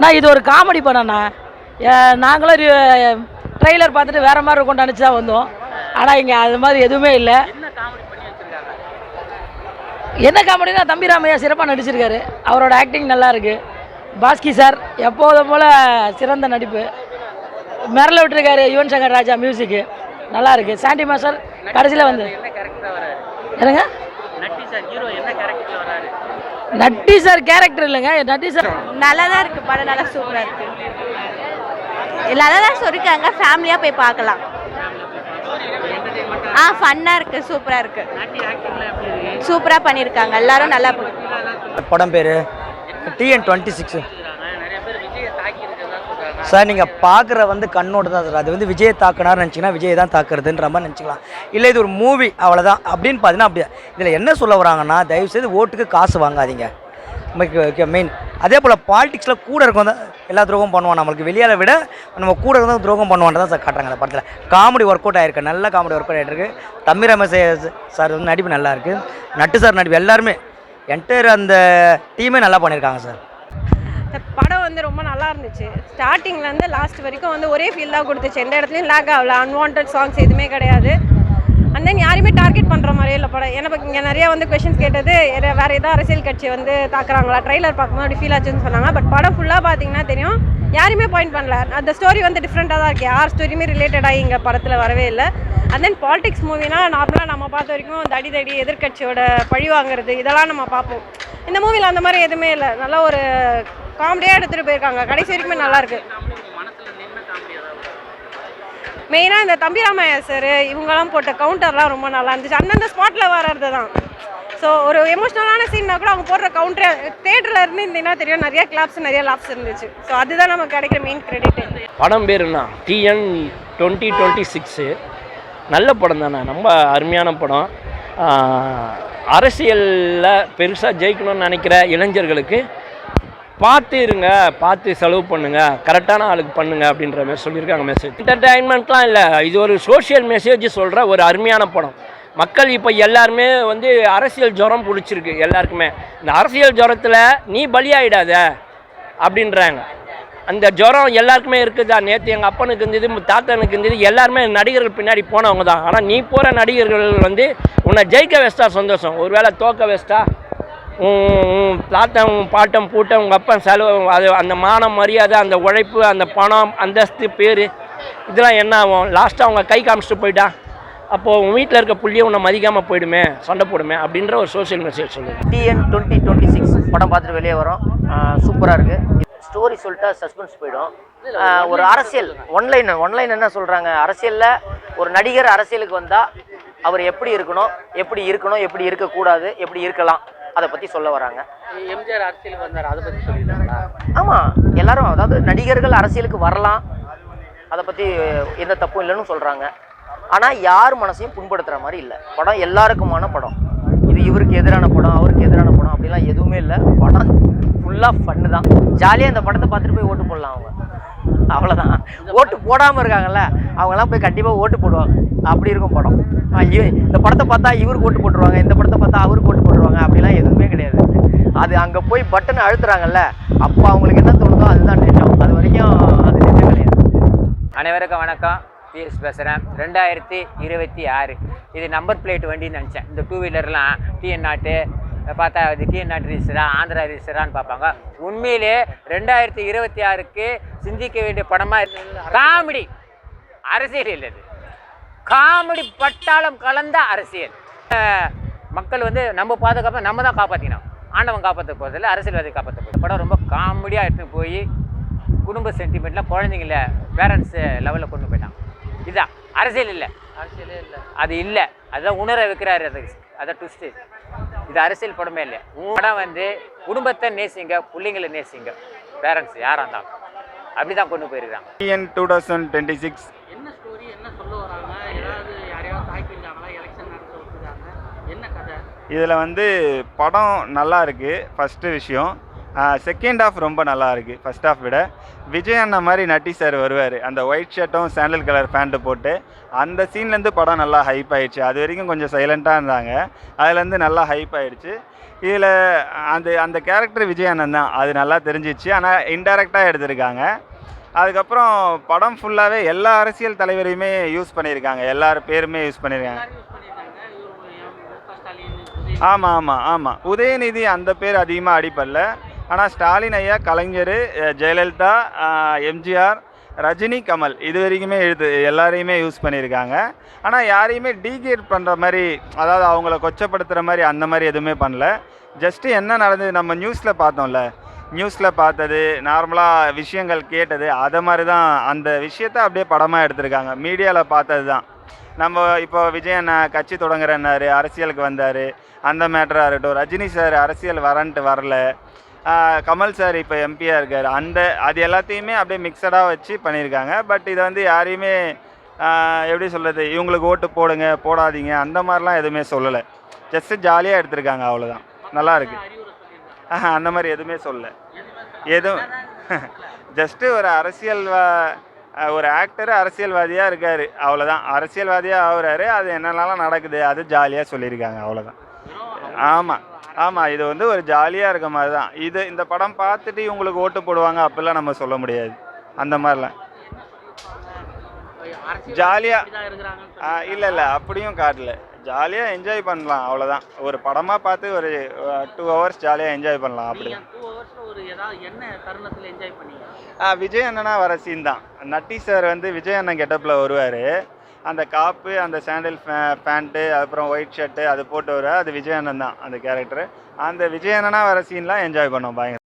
நான் இது ஒரு காமெடி படம்ண்ணா. நாங்களும் ட்ரெய்லர் பார்த்துட்டு வேறு மாதிரி இருக்கும் நினச்சி தான் வந்தோம். ஆனால் இங்கே அது மாதிரி எதுவுமே இல்லை. என்ன காமெடினா தம்பி ராமையா சிறப்பாக நடிச்சிருக்காரு. அவரோட ஆக்டிங் நல்லா இருக்குது. பாஸ்கி சார் எப்போதும் போல் சிறந்த நடிப்பு. மிரள விட்டுருக்காரு. யுவன் சங்கர் ராஜா மியூசிக்கு நல்லா இருக்குது. சாண்டி மாஸ்டர் கடைசியில் வந்து என்னங்க நட்டி சார் கேரக்டர் இல்லைங்க. நட்டி சார் நல்லா தான் இருக்குது. படம் நல்லா சூப்பராக இருக்குது. நல்லா தான் சொல்லியிருக்காங்க. ஃபேமிலியாக போய் பார்க்கலாம். ஃபன்னாக இருக்குது. சூப்பராக இருக்குது. சூப்பராக பண்ணியிருக்காங்க. எல்லாரும் நல்லா. படம் பேர் TN26 சார். நீங்கள் பார்க்குற வந்து கண்ணோடு தான் சார். அது வந்து விஜயை தாக்குனார்னு நினச்சிங்கன்னா விஜயை தான் தாக்குறதுன்ற மாதிரி நினச்சிக்கலாம். இல்லை இது ஒரு மூவி அவ்வளோதான் அப்படின்னு பார்த்தீங்கன்னா அப்படியே. இதில் என்ன சொல்ல வராங்கன்னா, தயவுசெய்து ஓட்டுக்கு காசு வாங்காதீங்க மெயின். அதே போல் பாலிடிக்ஸில் கூட இருக்கும் தான் எல்லா துரோகம் பண்ணுவான். நம்மளுக்கு வெளியால் விட நம்ம கூட இருந்தால் துரோகம் பண்ணுவான் தான் சார் காட்டுறாங்க அந்த படத்தில். காமெடி ஒர்க் அவுட் ஆகிருக்கு. நல்ல காமெடி ஒர்க் அவுட் ஆகிருக்கு. தம்பி ரமேஷ் சார் வந்து நடிப்பு நல்லா இருக்குது. நட்டு சார் நடிப்பு எல்லாருமே என்டையர் அந்த டீமே நல்லா பண்ணியிருக்காங்க சார். படம் வந்து ரொம்ப நல்லா இருந்துச்சு. ஸ்டார்டிங்லேருந்து லாஸ்ட் வரைக்கும் வந்து ஒரே ஃபீல் தான் கொடுத்துச்சு. எந்த இடத்துலையும் லேக் ஆகல. அன்வான்ட் சாங்ஸ் எதுவுமே கிடையாது. அண்ட் தென் யாருமே டார்கெட் பண்ணுற மாதிரியே இல்லை படம். ஏன்னா இங்கே நிறையா வந்து கொஷின்ஸ் கேட்டது வேறு ஏதாவது அரசியல் கட்சி வந்து தாக்குறாங்களா, ட்ரெய்லர் பார்க்கும்போது அப்படி ஃபீல் ஆச்சுன்னு சொன்னாங்க. பட் படம் ஃபுல்லாக பார்த்தீங்கன்னா தெரியும், யாருமே பாயிண்ட் பண்ணல. அந்த ஸ்டோரி வந்து டிஃப்ரெண்ட்டாக தான் இருக்குது. யார் ஸ்டோரியுமே ரிலேட்டடாக இங்கே படத்தில் வரவே இல்லை. அண்ட் தென் பாலிடிக்ஸ் மூவினா நார்மலாக நம்ம பார்த்த வரைக்கும் தடி எதிர்கட்சியோட பழி வாங்குறது இதெல்லாம் நம்ம பார்ப்போம். இந்த மூவியில் அந்த மாதிரி எதுவுமே இல்லை. நல்லா ஒரு காமெடியாக எடுத்துகிட்டு போயிருக்காங்க. கடைசி வரைக்குமே நல்லாயிருக்கு. மெயினாக இந்த தம்பி ராமையா சார் இவங்கெல்லாம் போட்ட கவுண்டர்லாம் ரொம்ப நல்லா இருந்துச்சு. அந்தந்த ஸ்பாட்டில் வர்றது தான். ஸோ ஒரு எமோஷ்னலான சீன்னா கூட அவங்க போடுற கவுண்டர் தேட்டரில் இருந்து இருந்தீங்கன்னா தெரியும், நிறைய கிளாப்ஸ் நிறைய லாப்ஸ் இருந்துச்சு. ஸோ அதுதான் நமக்கு கிடைக்கிற மெயின் கிரெடிட். படம் பேருண்ணா TN26 நல்ல படம் தானே. ரொம்ப அருமையான படம். அரசியலில் பெருசாக ஜெயிக்கணும்னு நினைக்கிற இளைஞர்களுக்கு பார்த்து இருங்க, பார்த்து செலவு பண்ணுங்கள், கரெக்டான ஆளுக்கு பண்ணுங்கள் அப்படின்ற மாதிரி சொல்லியிருக்காங்க. மெசேஜ் என்டர்டைன்மெண்ட்லாம் இல்லை, இது ஒரு சோஷியல் மெசேஜ் சொல்கிற ஒரு அருமையான படம். மக்கள் இப்போ எல்லாருமே வந்து அரசியல் ஜுரம் பிடிச்சிருக்கு எல்லாருக்குமே. இந்த அரசியல் ஜுரத்தில் நீ பலியாயிடாத அப்படின்றாங்க. அந்த ஜுரம் எல்லாருக்குமே இருக்குதா? நேற்று எங்கள் அப்பனுக்கு இருந்தது, தாத்தனுக்கு இருந்தது. எல்லாருமே நடிகர்கள் பின்னாடி போனவங்க தான். ஆனால் நீ போகிற நடிகர்கள் வந்து உன்னை ஜெயிக்க வச்சிட்டா சந்தோஷம், ஒரு வேளை தோக்க வச்சிட்டா தாத்தன் பாட்டம் பூட்டம் உங்கள் அப்பன் செலவு, அது அந்த மானம் மரியாதை, அந்த உழைப்பு, அந்த பணம், அந்தஸ்து, பேர், இதெல்லாம் என்ன ஆகும்? லாஸ்ட்டாக அவங்க கை காமிச்சிட்டு போயிட்டா அப்போது உங்கள் வீட்டில் இருக்க புள்ளியை உன்னை மதிக்காமல் போயிடுமே, சண்டை போடுமே அப்படின்ற ஒரு சோஷியல் மெசேஜ் சொல்லுங்கள். TN26 படம் பார்த்துட்டு வெளியே வரோம். சூப்பராக இருக்குது. ஸ்டோரி சொல்லிட்டா சஸ்பென்ஸ் போயிடும். ஒரு அரசியல் ஒன்லைன் என்ன சொல்கிறாங்க, அரசியலில் ஒரு நடிகர் அரசியலுக்கு வந்தால் அவர் எப்படி இருக்கணும், எப்படி இருக்கக்கூடாது, எப்படி இருக்கலாம், அதை பற்றி சொல்ல வராங்க. எம்ஜிஆர் அரசியலுக்கு வந்தார், அதை பற்றி சொல்லியிருக்காங்க. ஆமாம், எல்லாரும் அதாவது நடிகர்கள் அரசியலுக்கு வரலாம், அதை பற்றி எந்த தப்பும் இல்லைன்னு சொல்கிறாங்க. ஆனால் யார் மனசையும் புண்படுத்துகிற மாதிரி இல்லை. படம் எல்லாருக்குமான படம். இது இவருக்கு எதிரான படம், அவருக்கு எதிரான படம் அப்படிலாம் எதுவுமே இல்லை. படம் ஃபுல்லாக ஃபன்னு தான். ஜாலியாக இந்த படத்தை பார்த்துட்டு போய் ஓட்டு போடலாம். அவங்க அவ்வளோதான். ஓட்டு போடாமல் இருக்காங்கல்ல, அவங்கெல்லாம் போய் கண்டிப்பாக ஓட்டு போடுவாங்க. அப்படி இருக்கும் படம். இந்த படத்தை பார்த்தா இவருக்கு ஓட்டு போட்டுருவாங்க, இந்த படத்தை பார்த்தா அவருக்கு ஓட்டு போட்டுருவாங்க அப்படிலாம் எதுவுமே கிடையாது. அது அங்கே போய் பட்டனை அழுத்துறாங்கல்ல, அப்போ அவங்களுக்கு என்ன தோணுதோ அதுதான் நிஜம். அது வரைக்கும் அது நிஜம் கிடையாது. அனைவருக்கும் வணக்கம். பிஎஸ் பேசுகிறேன். 2026 இது நம்பர் பிளேட் வண்டின்னு நினச்சேன். இந்த டூ வீலர்லாம் TN0 பார்த்தா அது TN0 ரிஜிஸ்டரா, ஆந்திரா ரிஜிஸ்டரான்னு பார்ப்பாங்க. உண்மையிலே 2026க்கு சிந்திக்க வேண்டிய படமாக காமெடி, அரசியல் இல்லது, காமெடி பட்டாளம் கலந்த அரசியல். மக்கள் வந்து நம்ம பாதுகாப்பாக நம்ம தான் காப்பாற்றினோம். ஆண்டவன் காப்பாற்ற போகிறதில்ல, அரசியல்வாதி காப்பாற்ற போகிறது. படம் ரொம்ப காமெடியாக எடுத்துன்னு போய் குடும்ப சென்டிமெண்ட்டில் குழந்தைங்கள பேரண்ட்ஸ் லெவலில் கொண்டு போயிட்டான். இதுதான் அரசியல். இல்லை, அரசியலே இல்லை, அது இல்லை. அதுதான் உணர வைக்கிறாரு. அதான் ட்விஸ்ட்டு. இது அரசியல் படமே இல்லை. படம் வந்து குடும்பத்தை நேசிங்க, பிள்ளைங்களை நேசிங்க, பேரண்ட்ஸ் யாராக இருந்தாலும் அப்படி தான் கொண்டு போயிருக்காங்க. TN26 என்ன ஸ்டோரி, என்ன சொல்ல வராங்க? ஏதாவது யாரையாவது தாக்கிட்டாங்களா? எலெக்ஷன் நடத்த விட்டுருக்காங்க, என்ன கதை? இதில் வந்து படம் நல்லா இருக்குது. ஃபஸ்ட்டு விஷயம். செகண்ட் ஹாஃப் ரொம்ப நல்லா இருக்குது ஃபஸ்ட் ஹாஃப் விட. விஜய் அண்ணா மாதிரி நட்டி சார் வருவார், அந்த ஒயிட் ஷர்ட்டும் சாண்டல் கலர் பேண்ட்டு போட்டு. அந்த சீன்லேருந்து படம் நல்லா ஹைப் ஆகிடுச்சு. அது வரைக்கும் கொஞ்சம் சைலண்ட்டாக இருந்தாங்க, அதுலேருந்து நல்லா ஹைப் ஆகிடுச்சு. இதில் அந்த கேரக்டர் விஜய் அண்ணன் தான், அது நல்லா தெரிஞ்சிச்சு. ஆனால் இன்டைரக்டாக எடுத்திருக்காங்க. அதுக்கப்புறம் படம் ஃபுல்லாகவே எல்லா அரசியல் தலைவரையுமே யூஸ் பண்ணியிருக்காங்க, எல்லார் பேருமே யூஸ் பண்ணியிருக்காங்க. ஆமாம் ஆமாம் ஆமாம், உதயநிதி அந்த பேர் அதிகமாக அடிப்படல. ஆனால் ஸ்டாலின் ஐயா, கலைஞர், ஜெயலலிதா, எம்ஜிஆர், ரஜினி, கமல் இது வரைக்குமே எல்லாரையுமே யூஸ் பண்ணியிருக்காங்க. ஆனால் யாரையுமே டீகேட் பண்ணுற மாதிரி, அதாவது அவங்கள கொச்சப்படுத்துகிற மாதிரி அந்த மாதிரி எதுவுமே பண்ணல. ஜஸ்ட்டு என்ன நடந்தது நம்ம நியூஸில் பார்த்தோம்ல, நியூஸில் பார்த்தது, நார்மலாக விஷயங்கள் கேட்டது, அதை மாதிரி தான் அந்த விஷயத்தை அப்படியே படமாக எடுத்திருக்காங்க. மீடியாவில் பார்த்தது தான். நம்ம இப்போ விஜய் அண்ணன் கட்சி தொடங்குறன்னாரு, அரசியலுக்கு வந்தார், அந்த மேட்டராக இருக்கட்டும். ரஜினி சார் அரசியல் வரன்ட்டு வரல. கமல் சார் இப்போ எம்பியாக இருக்கார், அது எல்லாத்தையுமே அப்படியே மிக்சடாக வச்சு பண்ணியிருக்காங்க. பட் இதை வந்து யாரையுமே எப்படி சொல்கிறது, இவங்களுக்கு ஓட்டு போடுங்க போடாதீங்க அந்த மாதிரிலாம் எதுவுமே சொல்லலை. ஜஸ்ட்டு ஜாலியாக எடுத்திருக்காங்க, அவ்வளோதான். நல்லா இருக்கு. அந்த மாதிரி எதுவுமே சொல்லலை. எதுவும் ஜஸ்ட்டு ஒரு ஆக்டர் அரசியல்வாதியாக இருக்கார், அவ்வளோதான். அரசியல்வாதியாக ஆகுறாரு, அது என்னென்னலாம் நடக்குது அது ஜாலியாக சொல்லியிருக்காங்க, அவ்வளோதான். ஆமாம் ஆமாம், இது வந்து ஒரு ஜாலியாக இருக்க மாதிரி தான். இந்த படம் பார்த்துட்டு இவங்களுக்கு ஓட்டு போடுவாங்க அப்படிலாம் நம்ம சொல்ல முடியாது. அந்த மாதிரிலாம் ஜாலியாக இல்லை அப்படியும் காட்டல. ஜாலியாக என்ஜாய் பண்ணலாம், அவ்வளோதான். ஒரு படமாக பார்த்து ஒரு 2 ஹவர்ஸ் ஜாலியாக என்ஜாய் பண்ணலாம். அப்படி விஜய் அண்ணனா வர சீன் தான். நட்டி சார் வந்து விஜய் அண்ணன் கெட்டப்பில் வருவார். அந்த காப்பு, அந்த சாண்டில் பேண்ட்டு, அப்புறம் ஒயிட் ஷர்ட்டு அது போட்டு வருவார். அது விஜய் அண்ணன் தான் அந்த கேரக்டரு. அந்த விஜய் அண்ணனா வர சீன்லாம் என்ஜாய் பண்ணோம் பயங்கர.